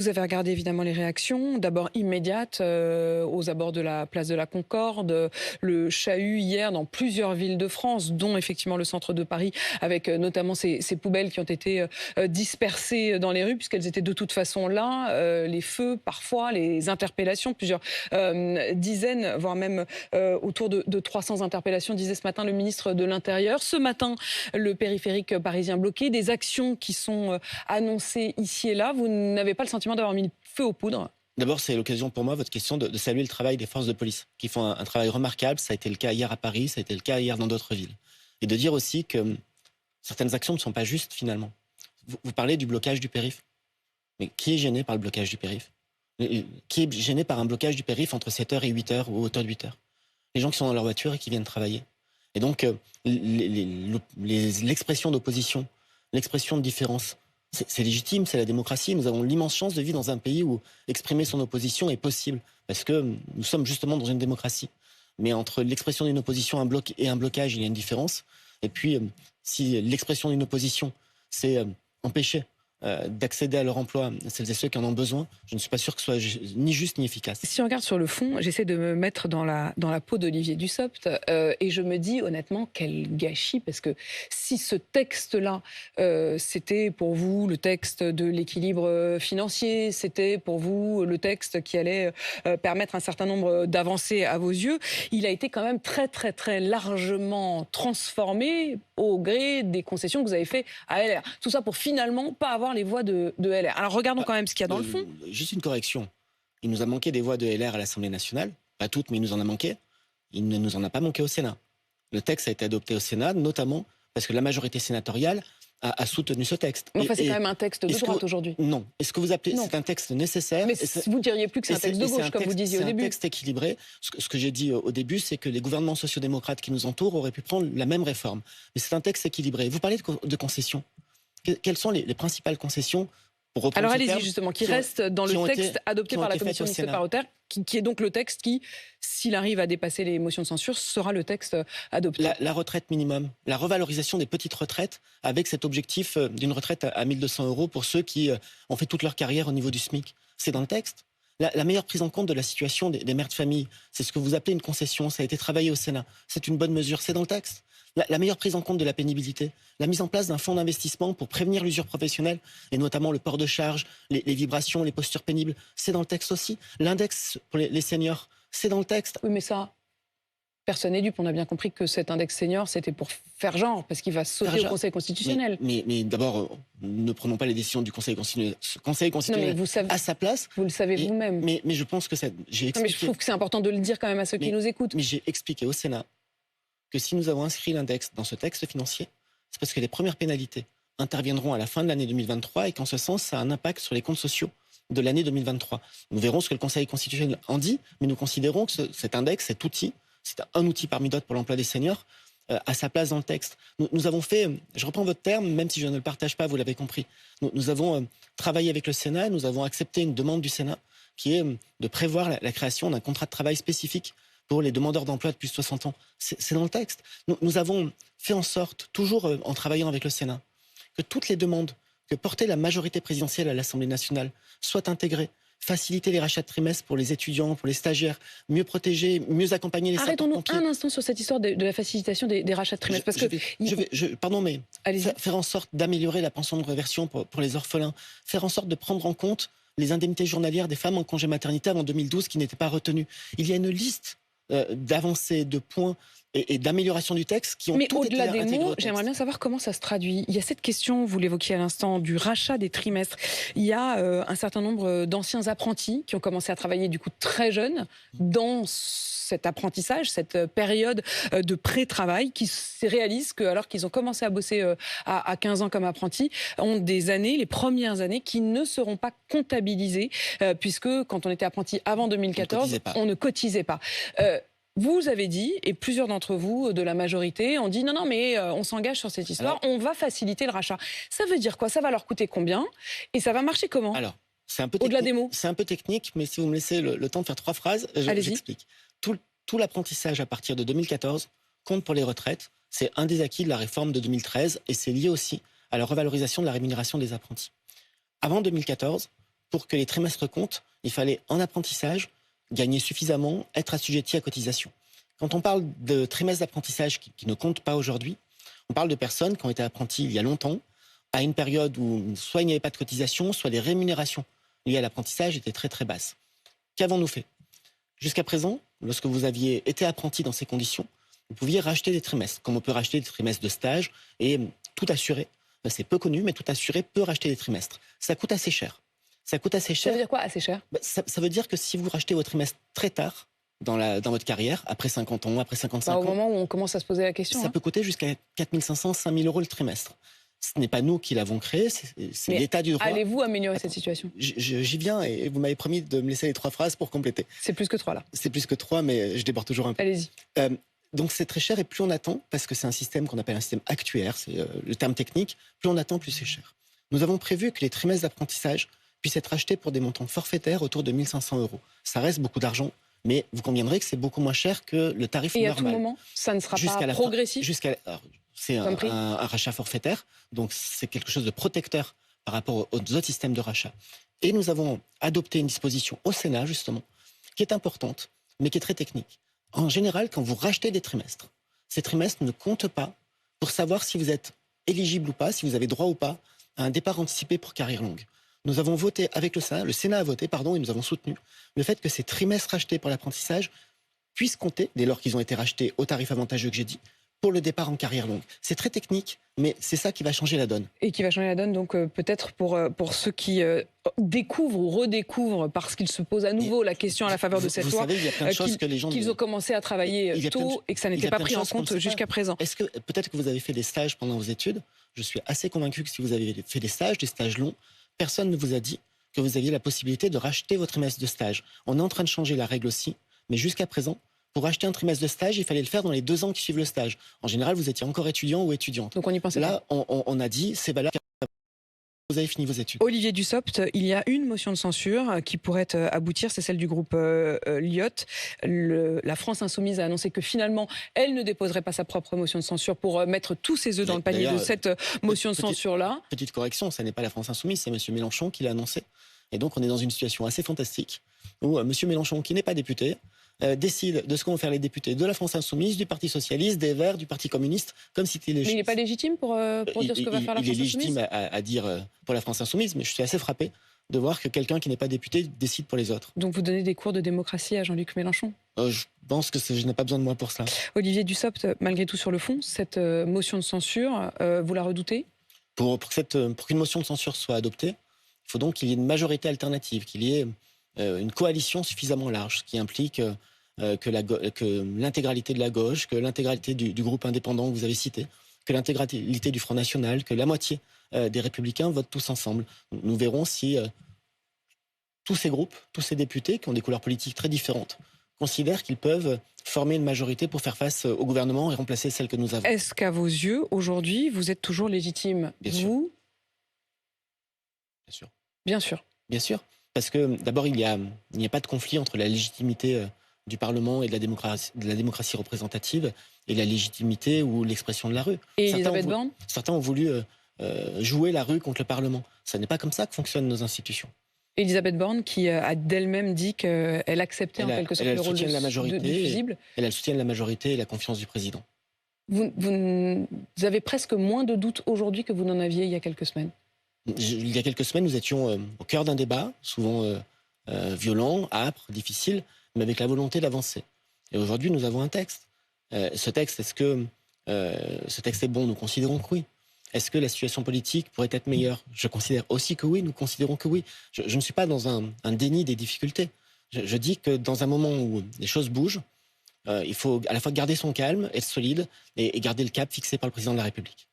Vous avez regardé évidemment les réactions, d'abord immédiates aux abords de la place de la Concorde, le chahut hier dans plusieurs villes de France, dont effectivement le centre de Paris, avec notamment ces poubelles qui ont été dispersées dans les rues, puisqu'elles étaient de toute façon là, les feux parfois, les interpellations, plusieurs dizaines, voire même autour de 300 interpellations, disait ce matin le ministre de l'Intérieur. Ce matin, le périphérique parisien bloqué, des actions qui sont annoncées ici et là. Vous n'avez pas le sentiment d'avoir mis le feu aux poudres? D'abord, c'est l'occasion pour moi, votre question, de saluer le travail des forces de police, qui font un travail remarquable. Ça a été le cas hier à Paris, ça a été le cas hier dans d'autres villes. Et de dire aussi que certaines actions ne sont pas justes, finalement. Vous parlez du blocage du périph'. Mais qui est gêné par le blocage du périph'? Qui est gêné par un blocage du périph' entre 7h et 8h ou autour de 8h? Les gens qui sont dans leur voiture et qui viennent travailler. Et donc, l'expression d'opposition, l'expression de différence, c'est légitime, c'est la démocratie. Nous avons l'immense chance de vivre dans un pays où exprimer son opposition est possible, parce que nous sommes justement dans une démocratie. Mais entre l'expression d'une opposition et un blocage, il y a une différence. Et puis, si l'expression d'une opposition, c'est empêcher d'accéder à leur emploi, celles et ceux qui en ont besoin, je ne suis pas sûr que ce soit ni juste ni efficace. Si on regarde sur le fond, j'essaie de me mettre dans la peau d'Olivier Dussopt et je me dis honnêtement quel gâchis, parce que si ce texte-là, c'était pour vous le texte de l'équilibre financier, c'était pour vous le texte qui allait permettre un certain nombre d'avancées à vos yeux, il a été quand même très très très largement transformé au gré des concessions que vous avez fait à LR. Tout ça pour finalement pas avoir les voix de LR. Alors regardons quand même ce qu'il y a dans le fond. Juste une correction. Il nous a manqué des voix de LR à l'Assemblée nationale. Pas toutes, mais il nous en a manqué. Il ne nous en a pas manqué au Sénat. Le texte a été adopté au Sénat, notamment parce que la majorité sénatoriale a soutenu ce texte. Mais enfin, c'est quand même un texte de droite aujourd'hui. Non. Est-ce que vous appelez... C'est un texte nécessaire. Mais vous diriez plus que c'est un texte de gauche, comme vous disiez au début. C'est un texte équilibré. Ce que j'ai dit au début, c'est que les gouvernements sociodémocrates qui nous entourent auraient pu prendre la même réforme. Mais c'est un texte équilibré. Vous parlez de concessions. Quelles sont les principales concessions, pour reprendre Alors ce allez-y terme, justement, qui reste dans le texte adopté par la commission mixte paritaire, qui est donc le texte qui, s'il arrive à dépasser les motions de censure, sera le texte adopté. La retraite minimum, la revalorisation des petites retraites, avec cet objectif d'une retraite à 1 200 € pour ceux qui ont fait toute leur carrière au niveau du SMIC. C'est dans le texte. La meilleure prise en compte de la situation des mères de famille, c'est ce que vous appelez une concession, ça a été travaillé au Sénat. C'est une bonne mesure, c'est dans le texte. La meilleure prise en compte de la pénibilité, la mise en place d'un fonds d'investissement pour prévenir l'usure professionnelle, et notamment le port de charge, les vibrations, les postures pénibles, c'est dans le texte aussi. L'index pour les seniors, c'est dans le texte. Oui, mais ça, personne n'est dupe. On a bien compris que cet index senior, c'était pour faire genre, parce qu'il va sauter au Conseil constitutionnel. Mais d'abord, ne prenons pas les décisions du Conseil constitutionnel à sa place. Vous le savez vous-même. Mais je pense que j'ai expliqué... Non, mais je trouve que c'est important de le dire quand même à ceux qui nous écoutent. Mais j'ai expliqué au Sénat que si nous avons inscrit l'index dans ce texte financier, c'est parce que les premières pénalités interviendront à la fin de l'année 2023 et qu'en ce sens, ça a un impact sur les comptes sociaux de l'année 2023. Nous verrons ce que le Conseil constitutionnel en dit, mais nous considérons que cet index, cet outil, c'est un outil parmi d'autres pour l'emploi des seniors, à sa place dans le texte. Nous avons fait, je reprends votre terme, même si je ne le partage pas, vous l'avez compris, nous avons travaillé avec le Sénat, nous avons accepté une demande du Sénat qui est de prévoir la création d'un contrat de travail spécifique pour les demandeurs d'emploi de plus de 60 ans. C'est dans le texte. Nous avons fait en sorte, toujours en travaillant avec le Sénat, que toutes les demandes que portait la majorité présidentielle à l'Assemblée nationale soient intégrées. Faciliter les rachats de trimestres pour les étudiants, pour les stagiaires, mieux protéger, mieux accompagner les sapeurs-pompiers. Arrêtons-nous un instant sur cette histoire de la facilitation des rachats de trimestres. Pardon, mais faire en sorte d'améliorer la pension de réversion pour les orphelins, faire en sorte de prendre en compte les indemnités journalières des femmes en congé maternité avant 2012 qui n'étaient pas retenues. Il y a une liste d'avancées, de points et d'amélioration du texte qui ont mais tout été au-delà des intégrés mots, au texte. j'aimerais bien savoir comment ça se traduit. Il y a cette question, vous l'évoquiez à l'instant, du rachat des trimestres. Il y a un certain nombre d'anciens apprentis qui ont commencé à travailler du coup très jeunes dans cet apprentissage, cette période de pré-travail, qui réalisent que, alors qu'ils ont commencé à bosser à 15 ans comme apprentis, ont des années, les premières années, qui ne seront pas comptabilisées, puisque quand on était apprenti avant 2014, on ne cotisait pas. Vous avez dit, et plusieurs d'entre vous de la majorité ont dit non, mais on s'engage sur cette histoire, on va faciliter le rachat. Ça veut dire quoi? Ça va leur coûter combien? Et ça va marcher comment? Alors, c'est un peu au-delà des mots. C'est un peu technique, mais si vous me laissez le temps de faire 3 phrases, j'explique. Tout l'apprentissage à partir de 2014 compte pour les retraites. C'est un des acquis de la réforme de 2013 et c'est lié aussi à la revalorisation de la rémunération des apprentis. Avant 2014, pour que les trimestres comptent, il fallait en apprentissage gagner suffisamment, être assujetti à cotisation. Quand on parle de trimestres d'apprentissage qui ne comptent pas aujourd'hui, on parle de personnes qui ont été apprentis il y a longtemps, à une période où soit il n'y avait pas de cotisation, soit les rémunérations liées à l'apprentissage étaient très très basses. Qu'avons-nous fait? Jusqu'à présent, lorsque vous aviez été apprenti dans ces conditions, vous pouviez racheter des trimestres, comme on peut racheter des trimestres de stage, et tout assuré, c'est peu connu, mais tout assuré peut racheter des trimestres. Ça coûte assez cher. Ça coûte assez cher. Ça veut dire quoi, assez cher? Ça veut dire que si vous rachetez vos trimestres très tard dans votre carrière, après 50 ans, après 55 Au ans, moment où on commence à se poser la question. ça peut coûter jusqu'à 4 500, 5 000 euros le trimestre. Ce n'est pas nous qui l'avons créé, c'est l'état du droit. Allez-vous améliorer cette situation? J'y viens et vous m'avez promis de me laisser les 3 phrases pour compléter. C'est plus que 3 là. C'est plus que 3, mais je déborde toujours un peu. Allez-y. Donc c'est très cher et plus on attend, parce que c'est un système qu'on appelle un système actuaire, c'est le terme technique, plus on attend, plus c'est cher. Nous avons prévu que les trimestres d'apprentissage puissent être achetés pour des montants forfaitaires autour de 1 500 euros. Ça reste beaucoup d'argent, mais vous conviendrez que c'est beaucoup moins cher que le tarif normal. Et à tout moment, ça ne sera pas progressif? C'est un rachat forfaitaire, donc c'est quelque chose de protecteur par rapport aux autres systèmes de rachat. Et nous avons adopté une disposition au Sénat, justement, qui est importante, mais qui est très technique. En général, quand vous rachetez des trimestres, ces trimestres ne comptent pas pour savoir si vous êtes éligible ou pas, si vous avez droit ou pas à un départ anticipé pour carrière longue. Nous avons voté avec le Sénat a voté, et nous avons soutenu le fait que ces trimestres rachetés pour l'apprentissage puissent compter, dès lors qu'ils ont été rachetés au tarif avantageux que j'ai dit, pour le départ en carrière longue. C'est très technique, mais c'est ça qui va changer la donne. Et qui va changer la donne, donc peut-être pour ceux qui découvrent ou redécouvrent, parce qu'ils se posent à nouveau la question à la faveur de cette loi, savez, il y a plein de choses que les gens qu'ils ont commencé à travailler tôt et que ça n'était pas pris en compte jusqu'à présent. Est-ce que peut-être que vous avez fait des stages pendant vos études? Je suis assez convaincu que si vous avez fait des stages longs, personne ne vous a dit que vous aviez la possibilité de racheter votre trimestre de stage. On est en train de changer la règle aussi, mais jusqu'à présent, pour acheter un trimestre de stage, il fallait le faire dans les 2 ans qui suivent le stage. En général, vous étiez encore étudiant ou étudiante. Donc on y pensait là, on a dit, c'est valable. Vous avez fini vos études. Olivier Dussopt, il y a une motion de censure qui pourrait aboutir, c'est celle du groupe Lyot. La France Insoumise a annoncé que finalement, elle ne déposerait pas sa propre motion de censure pour mettre tous ses œufs dans le panier de cette motion de censure-là. Petite correction, ça n'est pas la France Insoumise, c'est M. Mélenchon qui l'a annoncé. Et donc on est dans une situation assez fantastique où M. Mélenchon, qui n'est pas député, décide de ce qu'ont faire les députés de la France Insoumise, du Parti Socialiste, des Verts, du Parti Communiste, comme si c'était légitime. Mais il n'est pas légitime pour dire ce que va faire la France Insoumise? Il est légitime à dire pour la France Insoumise, mais je suis assez frappé de voir que quelqu'un qui n'est pas député décide pour les autres. Donc vous donnez des cours de démocratie à Jean-Luc Mélenchon? Je pense que je n'ai pas besoin de moi pour cela. Olivier Dussopt, malgré tout sur le fond, cette motion de censure, vous la redoutez? Pour qu'une motion de censure soit adoptée, il faut donc qu'il y ait une majorité alternative, qu'il y ait une coalition suffisamment large, ce qui implique que l'intégralité de la gauche, que l'intégralité du groupe indépendant que vous avez cité, que l'intégralité du Front National, que la moitié des Républicains votent tous ensemble. Nous verrons si tous ces groupes, tous ces députés qui ont des couleurs politiques très différentes, considèrent qu'ils peuvent former une majorité pour faire face au gouvernement et remplacer celle que nous avons. Est-ce qu'à vos yeux, aujourd'hui, vous êtes toujours légitime? Bien sûr. Vous? Bien sûr. Bien sûr. Bien sûr. Parce que d'abord, il n'y a pas de conflit entre la légitimité du Parlement et de la démocratie représentative et la légitimité ou l'expression de la rue. Et Elisabeth Borne? Certains ont voulu jouer la rue contre le Parlement. Ce n'est pas comme ça que fonctionnent nos institutions. Elisabeth Borne, qui a d'elle-même dit qu'elle acceptait en quelque sorte le rôle de fusible. Elle a le soutien de la majorité et la confiance du président. Vous avez presque moins de doutes aujourd'hui que vous n'en aviez il y a quelques semaines? Il y a quelques semaines, nous étions au cœur d'un débat, souvent violent, âpre, difficile, mais avec la volonté d'avancer. Et aujourd'hui, nous avons un texte. Ce texte, est-ce que ce texte est bon? Nous considérons que oui. Est-ce que la situation politique pourrait être meilleure? Je considère aussi que oui, nous considérons que oui. Je ne suis pas dans un déni des difficultés. Je dis que dans un moment où les choses bougent, il faut à la fois garder son calme, être solide et garder le cap fixé par le président de la République.